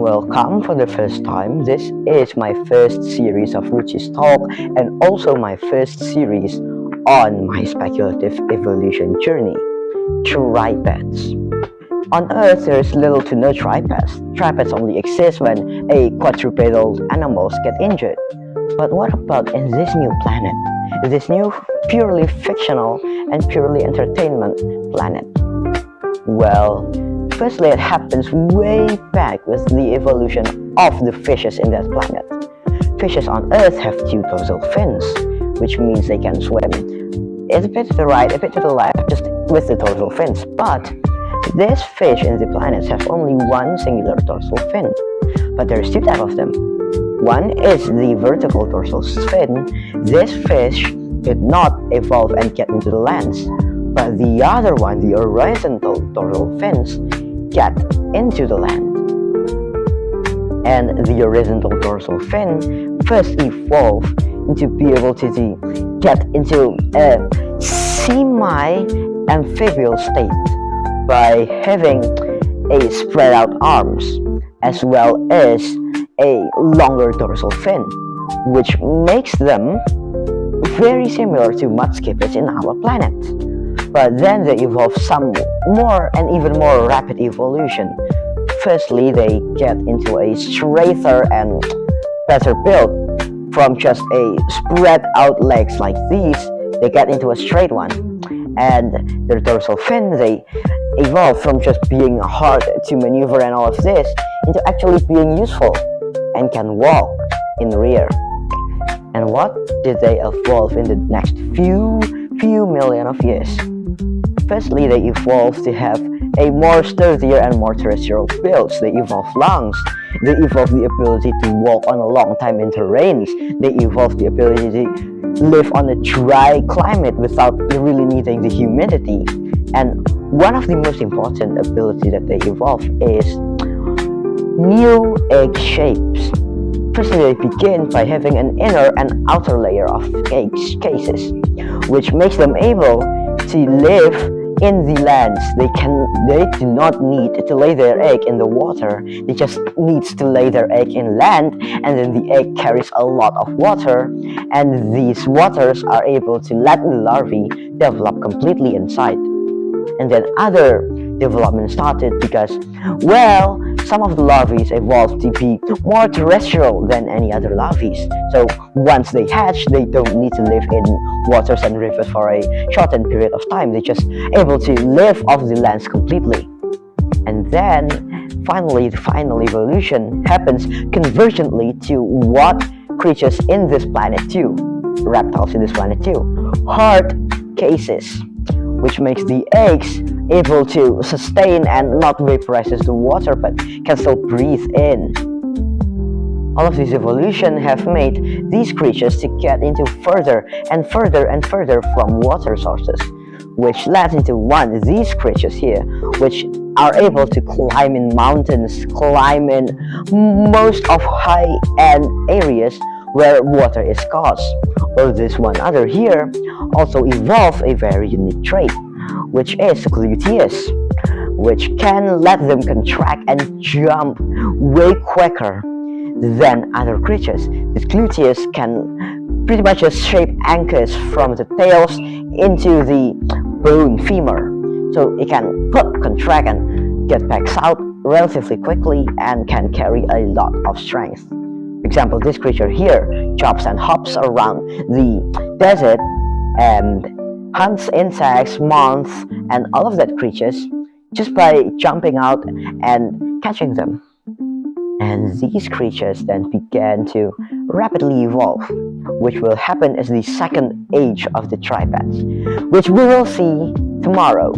Welcome for the first time. This is my first series of Ruchi's Talk and also my first series on my speculative evolution journey. Tripeds. On Earth, there is little to no tripeds. Tripeds only exist when a quadrupedal animals get injured. But what about in this new planet? This new purely fictional and purely entertainment planet? Well, firstly, it happens way back with the evolution of the fishes in that planet. Fishes on Earth have two dorsal fins, which means they can swim. It's a bit to the right, a bit to the left, just with the dorsal fins. But this fish in the planets have only one singular dorsal fin. But there's two types of them. One is the vertical dorsal fin. This fish did not evolve and get into the lands. But the other one, the horizontal dorsal fins, get into the land. And the horizontal dorsal fin first evolved to be able to get into a semi-amphibial state by having a spread out arms as well as a longer dorsal fin, which makes them very similar to mudskippers in our planet. But then they evolve some more and even more rapid evolution. Firstly, they get into a straighter and better build. From just a spread out legs like these, they get into a straight one. And their dorsal fin, they evolve from just being hard to maneuver and all of this into actually being useful and can walk in rear. And what did they evolve in the next few million of years? Firstly, they evolved to have a more sturdier and more terrestrial builds. They evolved lungs. They evolved the ability to walk on a long time in terrains. They evolved the ability to live on a dry climate without really needing the humidity. And one of the most important ability that they evolved is new egg shapes. Firstly, they begin by having an inner and outer layer of egg cases, which makes them able to live in the lands. They do not need to lay their egg in the water. They just need to lay their egg in land, and then the egg carries a lot of water, and these waters are able to let the larvae develop completely inside. And then other development started because, well, some of the larvae evolved to be more terrestrial than any other larvae. So once they hatch, they don't need to live in waters and rivers for a shortened period of time. They're just able to live off the lands completely. And then finally, the final evolution happens convergently to what creatures in this planet do, reptiles in this planet do, hard cases, which makes the eggs able to sustain and not vaporizes the water but can still breathe in. All of these evolution have made these creatures to get into further and further and further from water sources, which led into these creatures here, which are able to climb in mountains, climb in most of high-end areas where water is scarce. Or this one other here also evolved a very unique trait, which is gluteus, which can let them contract and jump way quicker than other creatures. This gluteus can pretty much just shape anchors from the tails into the bone femur. So it can contract and get back out relatively quickly and can carry a lot of strength. For example, this creature here jumps and hops around the desert and hunts insects, moths, and all of that creatures just by jumping out and catching them. And these creatures then began to rapidly evolve, which will happen as the second age of the tripeds, which we will see tomorrow.